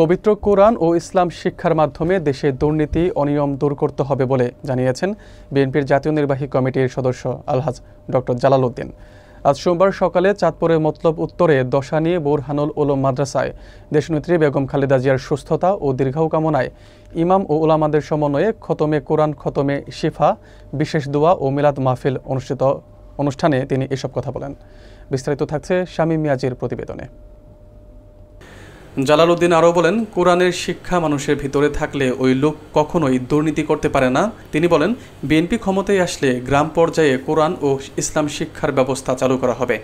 পবিত্র কোরআন ও ইসলাম শিক্ষার মাধ্যমে দেশে দুর্নীতি অনিয়ম দূর করতে হবে বলে জানিয়েছেন বিএনপির জাতীয় নির্বাহী কমিটির সদস্য আলহাজ ডক্টর জালাল উদ্দিন। আজ সোমবার সকালে চাঁদপুরের মতলব উত্তরে দশানী বোরহানুল উলুম মাদ্রাসায় দেশনেত্রী বেগম খালেদা জিয়ার সুস্থতা ও দীর্ঘায়ু কামনায় ইমাম ও উলামাদের সমন্বয়ে খতমে কোরআন, খতমে শিফা, বিশেষ দোয়া ও মিলাদ মাহফিল অনুষ্ঠিত অনুষ্ঠানে তিনি এসব কথা বলেন। বিস্তারিত থাকছে শামীম মিয়াজির প্রতিবেদনে। জালাল উদ্দিন আরও বলেন, কোরআনের শিক্ষা মানুষের ভিতরে থাকলে ওই লোক কখনোই দুর্নীতি করতে পারে না। তিনি বলেন, বিএনপি ক্ষমতায় আসলে গ্রাম পর্যায়ে কোরআন ও ইসলাম শিক্ষার ব্যবস্থা চালু করা হবে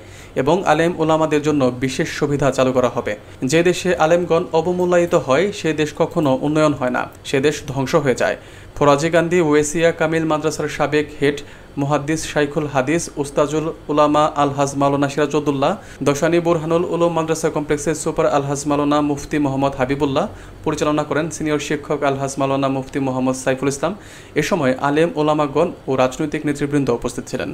এবং আলেম ওলামাদের জন্য বিশেষ সুবিধা চালু করা হবে। যে দেশে আলেমগণ অবমূল্যায়িত হয় সে দেশ কখনো উন্নয়ন হয় না, সে দেশ ধ্বংস হয়ে যায়। ফরাজি গান্ধী ওয়েসিয়া কামিল মাদ্রাসার সাবেক হেড মুহাদ্দিস শাইখুল হাদিস উস্তাজুল উলামা আলহাজ মাওলানা সিরাজউদ্দৌলা, দশানী বোরহানুল উলুম মাদ্রাসা কমপ্লেক্সের সুপার আলহাজ মাওলানা মুফতি মোহাম্মদ হাবিবুল্লাহ পরিচালনা করেন সিনিয়র শিক্ষক আলহাজ মাওলানা মুফতি মোহাম্মদ সাইফুল ইসলাম। এ সময় আলেম ওলামাগণ ও রাজনৈতিক নেতৃবৃন্দ উপস্থিত ছিলেন।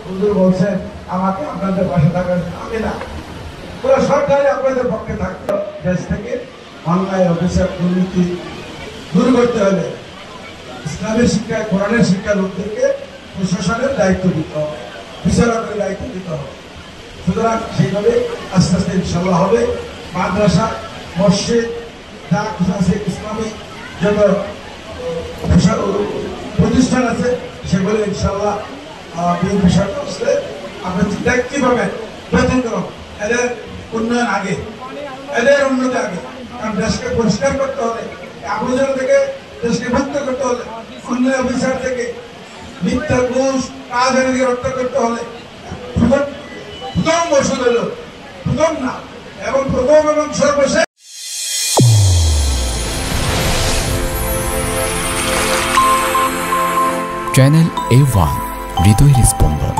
হুজুর বলছেন আমাকে আপনাদের পাশে থাকার, আমি না, পুরো সরকারই আপনাদের পক্ষে থাকতে। দেশ থেকে অন্যায়, অভিশাপ, দুর্নীতি দূর করতে হলে ইসলামের শিক্ষায়, কোরআনের শিক্ষার লোকদেরকে প্রশাসনের দায়িত্ব দিতে হবে, বিচারকের দায়িত্ব দিতে হবে। সুতরাং সেইভাবে আস্তে আস্তে ইনশাল্লাহ হবে। মাদ্রাসা, মসজিদ, যা কিছু আছে, ইসলামিক যত প্রতিষ্ঠান আছে সেগুলো ইনশাল্লাহ বিএনপি সরকার আসলে আপনার দায়িত্ব পাবেন। ব্যতিক্রম এদের উন্নয়ন আগে, এদের উন্নতি আগে। কারণ দেশকে পরিষ্কার করতে হলে, আবর্জনা থেকে দেশকে মুক্ত করতে হলে, অন্যায় অফিসার থেকে, মিথ্যা ঘুষ রাজনীতিকে রক্ষা করতে হলে প্রথম ওষুধ হলো, প্রথম না এবং প্রথম এবং সর্বশেষ। চ্যানেল A1 হৃদয়ের স্পন্দন।